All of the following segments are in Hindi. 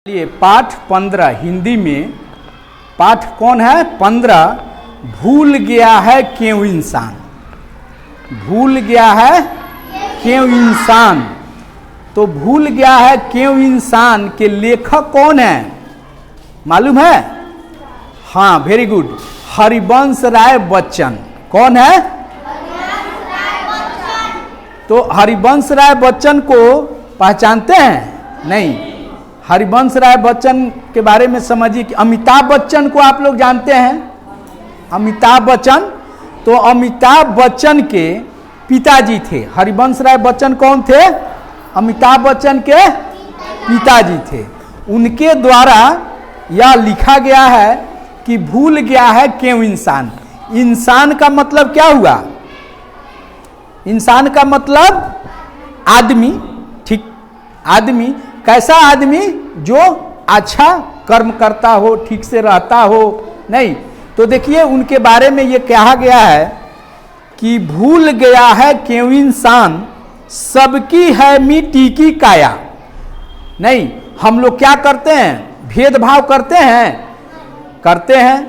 ये पाठ 15 हिंदी में पाठ कौन है 15 भूल गया है क्यों इंसान। भूल गया है क्यों इंसान। तो भूल गया है क्यों इंसान के लेखक कौन है मालूम है? हाँ वेरी गुड, हरिवंश राय बच्चन। कौन है? तो हरिवंश राय बच्चन को पहचानते हैं? नहीं। हरिवंश राय बच्चन के बारे में समझिए कि अमिताभ बच्चन को आप लोग जानते हैं? अमिताभ बच्चन, तो अमिताभ बच्चन के पिताजी थे। हरिवंश राय बच्चन कौन थे? अमिताभ बच्चन के पिताजी थे। उनके द्वारा यह लिखा गया है कि भूल गया है क्यों इंसान। इंसान का मतलब क्या हुआ? इंसान का मतलब आदमी। ठीक, आदमी कैसा आदमी? जो अच्छा कर्म करता हो, ठीक से रहता हो। नहीं, तो देखिए उनके बारे में ये कहा गया है कि भूल गया है क्यों इंसान, सबकी है मिट्टी की काया। नहीं, हम लोग क्या करते हैं? भेदभाव करते हैं? करते हैं?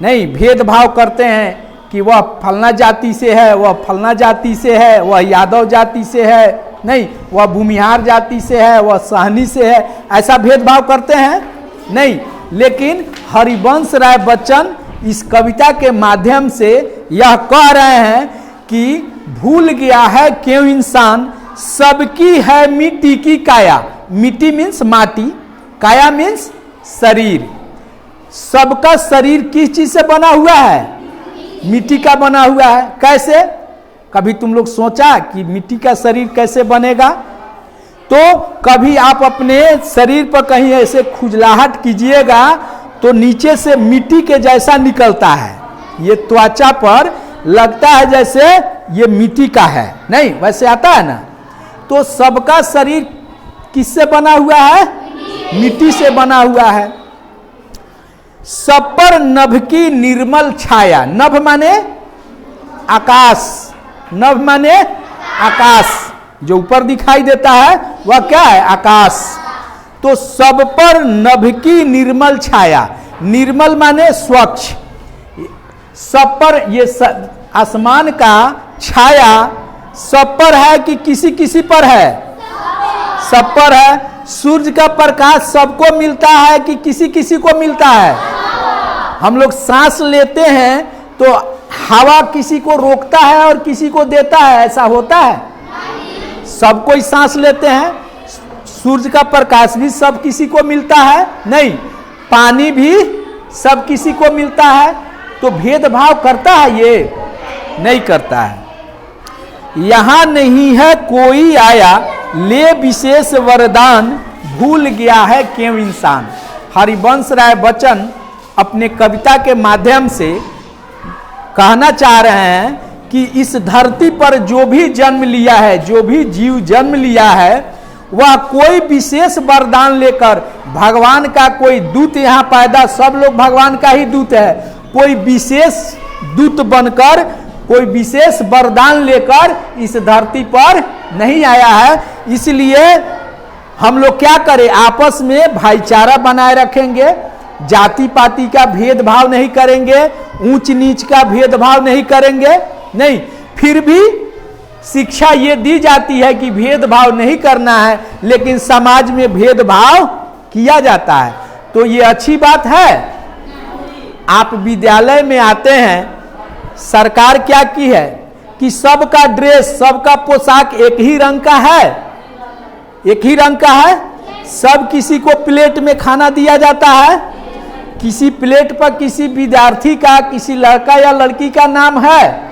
नहीं, भेदभाव करते हैं कि वह फलना जाति से है, वह फलना जाति से है, वह यादव जाति से है, नहीं वह भूमिहार जाति से है, वह सहनी से है। ऐसा भेदभाव करते हैं? नहीं। लेकिन हरिवंश राय बच्चन इस कविता के माध्यम से यह कह रहे हैं कि भूल गया है क्यों इंसान, सबकी है मिट्टी की काया। मिट्टी मीन्स माटी, काया मीन्स शरीर। सबका शरीर किस चीज से बना हुआ है? मिट्टी का बना हुआ है। कैसे? कभी तुम लोग सोचा कि मिट्टी का शरीर कैसे बनेगा? तो कभी आप अपने शरीर पर कहीं ऐसे खुजलाहट कीजिएगा तो नीचे से मिट्टी के जैसा निकलता है। ये त्वचा पर लगता है जैसे ये मिट्टी का है, नहीं वैसे आता है ना। तो सबका शरीर किससे बना हुआ है? मिट्टी से बना हुआ है। सब पर नभ की निर्मल छाया। नभ माने आकाश, नभ माने आकाश, जो ऊपर दिखाई देता है वह क्या है? आकाश। तो सब पर नभ की निर्मल छाया। निर्मल माने स्वच्छ। सब पर ये आसमान का छाया सब पर है कि किसी किसी पर है? सब पर है। सूर्य का प्रकाश सबको मिलता है कि किसी किसी को मिलता है? हम लोग सांस लेते हैं तो हवा किसी को रोकता है और किसी को देता है, ऐसा होता है? सबको ही सांस लेते हैं। सूर्य का प्रकाश भी सब किसी को मिलता है? नहीं। पानी भी सब किसी को मिलता है। तो भेदभाव करता है? ये नहीं करता है। यहां नहीं है कोई आया ले विशेष वरदान, भूल गया है क्यों इंसान। हरिवंश राय बच्चन अपने कविता के माध्यम से कहना चाह रहे हैं कि इस धरती पर जो भी जन्म लिया है, जो भी जीव जन्म लिया है, वह कोई विशेष वरदान लेकर, भगवान का कोई दूत यहाँ पैदा, सब लोग भगवान का ही दूत है, कोई विशेष दूत बनकर, कोई विशेष वरदान लेकर इस धरती पर नहीं आया है। इसलिए हम लोग क्या करें? आपस में भाईचारा बनाए रखेंगे, जाति पाति का भेदभाव नहीं करेंगे, ऊंच नीच का भेदभाव नहीं करेंगे। नहीं, फिर भी शिक्षा ये दी जाती है कि भेदभाव नहीं करना है, लेकिन समाज में भेदभाव किया जाता है। तो ये अच्छी बात है? आप विद्यालय में आते हैं, सरकार क्या की है कि सबका ड्रेस, सबका पोशाक एक ही रंग का है? एक ही रंग का है। सब किसी को प्लेट में खाना दिया जाता है। किसी प्लेट पर किसी विद्यार्थी का, किसी लड़का या लड़की का नाम है?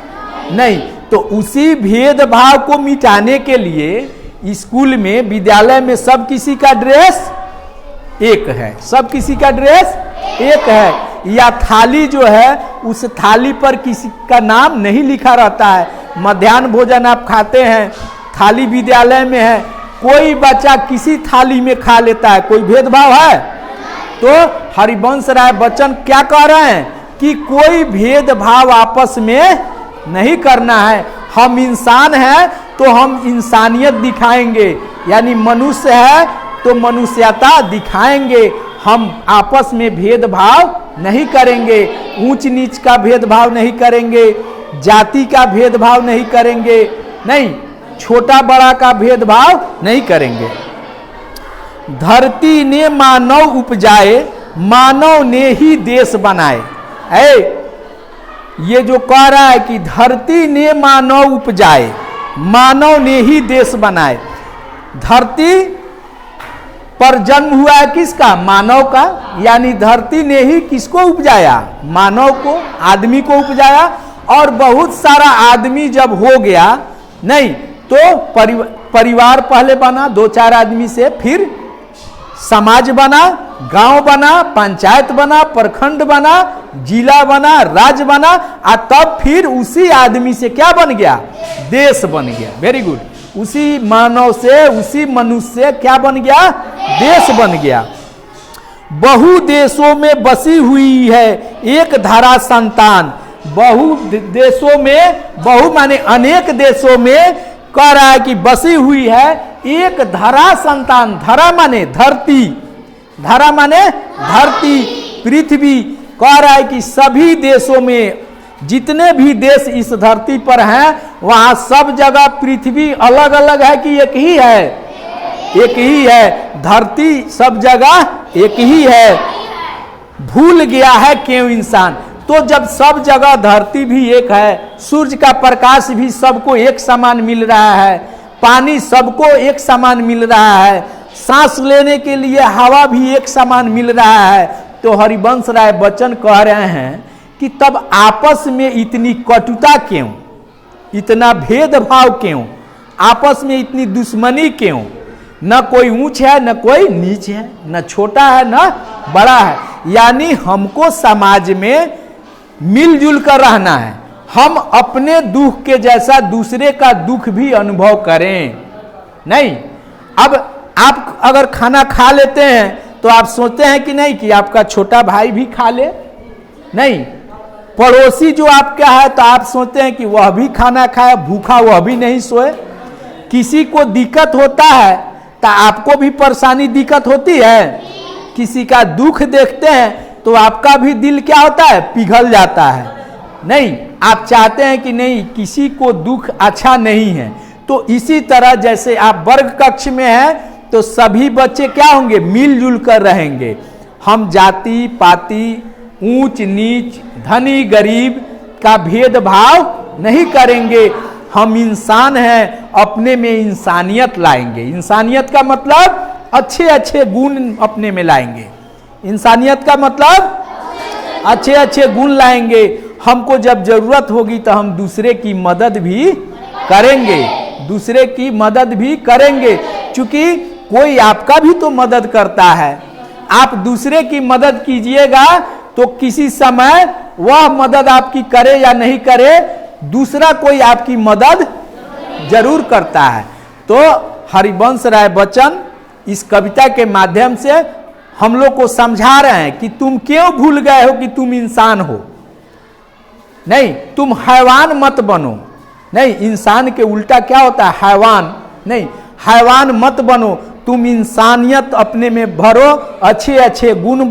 नहीं। तो उसी भेदभाव को मिटाने के लिए स्कूल में, विद्यालय में सब किसी का ड्रेस एक है, सब किसी का ड्रेस एक है। या थाली जो है, उस थाली पर किसी का नाम नहीं लिखा रहता है। मध्याह्न भोजन आप खाते हैं, थाली विद्यालय में है, कोई बच्चा किसी थाली में खा लेता है, कोई भेदभाव है? तो हरिवंश राय बच्चन क्या कह रहे हैं कि कोई भेदभाव आपस में नहीं करना है। हम इंसान हैं तो हम इंसानियत दिखाएंगे, यानी मनुष्य है तो मनुष्यता दिखाएंगे। हम आपस में भेदभाव नहीं करेंगे, ऊंच नीच का भेदभाव नहीं करेंगे, जाति का भेदभाव नहीं करेंगे, नहीं, छोटा बड़ा का भेदभाव नहीं करेंगे। धरती ने मानव उपजाए, मानव ने ही देश बनाए। ये जो कह रहा है कि धरती ने मानव उपजाए, मानव ने ही देश बनाए। धरती पर जन्म हुआ है किसका? मानव का। यानी धरती ने ही किसको उपजाया? मानव को, आदमी को उपजाया। और बहुत सारा आदमी जब हो गया, नहीं तो परिवार पहले बना 2-4 आदमी से, फिर समाज बना, गांव बना, पंचायत बना, प्रखंड बना, जिला बना, राज्य बना, और तब फिर उसी आदमी से क्या बन गया? देश बन गया। Very good. उसी मानव से, उसी मनुष्य से क्या बन गया? देश बन गया। बहु देशों में बसी हुई है एक धरा संतान। बहु देशों में, बहु माने अनेक देशों में कह रहा है कि बसी हुई है एक धरा संतान। धरा माने धरती, धरा माने धरती, पृथ्वी। कह रहा है कि सभी देशों में, जितने भी देश इस धरती पर हैं, वहां सब जगह पृथ्वी अलग अलग है कि एक ही है? एक ही है। धरती सब जगह एक ही है। भूल गया है क्यों इंसान? तो जब सब जगह धरती भी एक है, सूर्य का प्रकाश भी सबको एक समान मिल रहा है, पानी सबको एक समान मिल रहा है, सांस लेने के लिए हवा भी एक समान मिल रहा है, तो हरिवंश राय बच्चन कह रहे हैं कि तब आपस में इतनी कटुता क्यों, इतना भेदभाव क्यों, आपस में इतनी दुश्मनी क्यों? न कोई ऊंच है, न कोई नीच है, न छोटा है, न बड़ा है। यानी हमको समाज में मिलजुल कर रहना है। हम अपने दुख के जैसा दूसरे का दुख भी अनुभव करें। नहीं, अब आप अगर खाना खा लेते हैं तो आप सोचते हैं कि नहीं कि आपका छोटा भाई भी खा ले? नहीं, पड़ोसी जो आपका है तो आप सोचते हैं कि वह भी खाना खाए, भूखा वह भी नहीं सोए। किसी को दिक्कत होता है तो आपको भी परेशानी दिक्कत होती है। किसी का दुख देखते हैं तो आपका भी दिल क्या होता है? पिघल जाता है। नहीं, आप चाहते हैं कि नहीं, किसी को दुख अच्छा नहीं है। तो इसी तरह जैसे आप वर्ग कक्ष में हैं तो सभी बच्चे क्या होंगे? मिलजुल कर रहेंगे। हम जाति पाति, ऊंच नीच, धनी गरीब का भेदभाव नहीं करेंगे। हम इंसान हैं, अपने में इंसानियत लाएंगे। इंसानियत का मतलब अच्छे अच्छे गुण अपने में लाएंगे। इंसानियत का मतलब अच्छे अच्छे गुण लाएंगे। हमको जब जरूरत होगी तो हम दूसरे की मदद भी करेंगे, दूसरे की मदद भी करेंगे। क्योंकि कोई आपका भी तो मदद करता है। आप दूसरे की मदद कीजिएगा तो किसी समय वह मदद आपकी करे या नहीं करे, दूसरा कोई आपकी मदद जरूर करता है। तो हरिवंश राय बच्चन इस कविता के माध्यम से हम लोग को समझा रहे हैं कि तुम क्यों भूल गए हो कि तुम इंसान हो। नहीं, तुम हैवान मत बनो। नहीं, इंसान के उल्टा क्या होता है? हैवान। नहीं, हैवान मत बनो। तुम इंसानियत अपने में भरो, अच्छे अच्छे गुण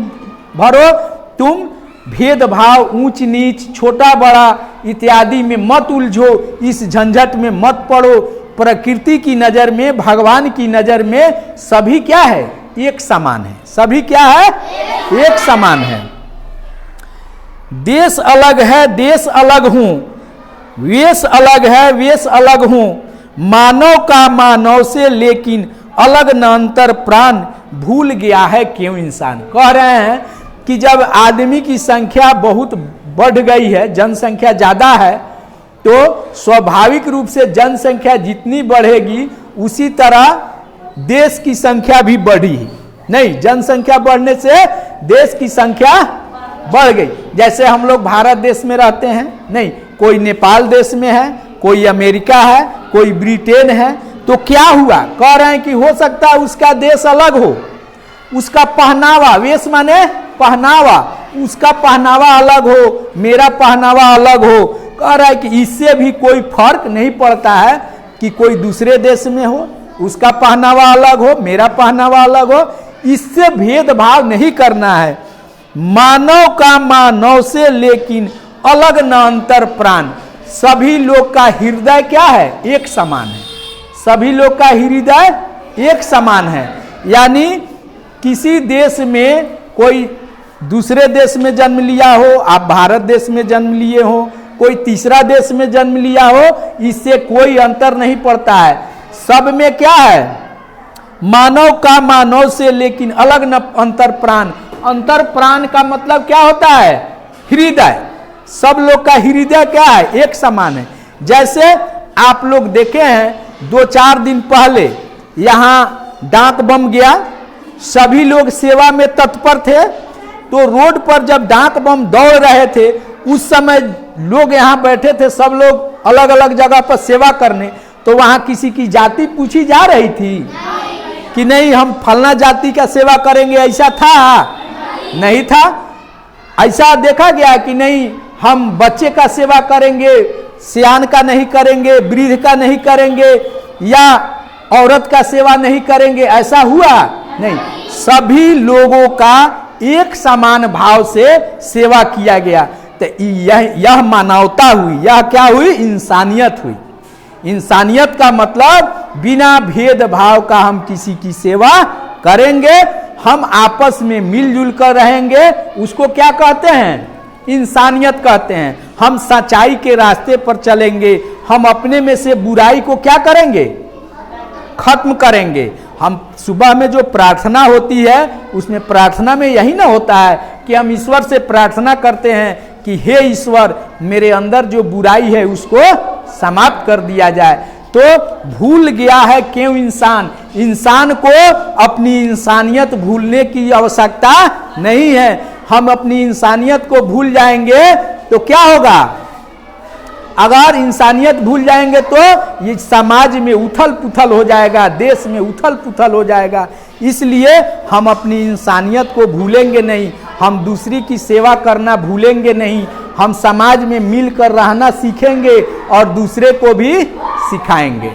भरो। तुम भेदभाव, ऊंच नीच, छोटा बड़ा इत्यादि में मत उलझो, इस झंझट में मत पड़ो। प्रकृति की नजर में, भगवान की नजर में सभी क्या है? एक समान है। सभी क्या है? एक समान है। देश अलग है, देश अलग हूं, वेश अलग है, वेश अलग हूं, मानव का मानव से लेकिन अलग न अंतर प्राण, भूल गया है क्यों इंसान। कह रहे हैं कि जब आदमी की संख्या बहुत बढ़ गई है, जनसंख्या ज्यादा है, तो स्वाभाविक रूप से जनसंख्या जितनी बढ़ेगी उसी तरह देश की संख्या भी बढ़ी। नहीं, जनसंख्या बढ़ने से देश की संख्या बढ़ गई। जैसे हम लोग भारत देश में रहते हैं, नहीं, कोई नेपाल देश में है, कोई अमेरिका है, कोई ब्रिटेन है, तो क्या हुआ? कह रहे हैं कि हो सकता है उसका देश अलग हो, उसका पहनावा, वेश माने पहनावा, उसका पहनावा अलग हो, मेरा पहनावा अलग हो। कह रहा है कि इससे भी कोई फर्क नहीं पड़ता है कि कोई दूसरे देश में हो उसका पहनावा अलग हो, मेरा पहनावा अलग हो, इससे भेदभाव नहीं करना है। मानव का मानव से लेकिन अलग न अंतर प्राण। सभी लोग का हृदय क्या है? एक समान है। सभी लोग का हृदय एक समान है। यानी किसी देश में कोई दूसरे देश में जन्म लिया हो, आप भारत देश में जन्म लिए हो, कोई तीसरा देश में जन्म लिया हो, इससे कोई अंतर नहीं पड़ता है। सब में क्या है? मानव का मानव से लेकिन अलग न अंतर प्राण। अंतर प्राण का मतलब क्या होता है? हृदय। सब लोग का हृदय क्या है? एक समान है। जैसे आप लोग देखे हैं 2-4 दिन पहले यहाँ डाक बम गया, सभी लोग सेवा में तत्पर थे। तो रोड पर जब डाक बम दौड़ रहे थे, उस समय लोग यहाँ बैठे थे, सब लोग अलग अलग जगह पर सेवा करने। तो वहाँ किसी की जाति पूछी जा रही थी कि नहीं हम फलना जाति का सेवा करेंगे, ऐसा था? नहीं था। ऐसा देखा गया कि नहीं हम बच्चे का सेवा करेंगे, सियान का नहीं करेंगे, वृद्ध का नहीं करेंगे, या औरत का सेवा नहीं करेंगे, ऐसा हुआ? नहीं। सभी लोगों का एक समान भाव से सेवा किया गया। तो यह मानवता हुई, यह क्या हुई? इंसानियत हुई। इंसानियत का मतलब बिना भेदभाव का हम किसी की सेवा करेंगे, हम आपस में मिलजुल कर रहेंगे, उसको क्या कहते हैं? इंसानियत कहते हैं। हम सच्चाई के रास्ते पर चलेंगे, हम अपने में से बुराई को क्या करेंगे? खत्म करेंगे। हम सुबह में जो प्रार्थना होती है, उसमें प्रार्थना में यही ना होता है कि हम ईश्वर से प्रार्थना करते हैं कि हे ईश्वर, मेरे अंदर जो बुराई है उसको समाप्त कर दिया जाए। तो भूल गया है क्यों इंसान? इंसान को अपनी इंसानियत भूलने की आवश्यकता नहीं है। हम अपनी इंसानियत को भूल जाएंगे तो क्या होगा? अगर इंसानियत भूल जाएंगे तो ये समाज में उथल पुथल हो जाएगा, देश में उथल पुथल हो जाएगा। इसलिए हम अपनी इंसानियत को भूलेंगे नहीं, हम दूसरी की सेवा करना भूलेंगे नहीं, हम समाज में मिलकर रहना सीखेंगे और दूसरे को भी सिखाएंगे।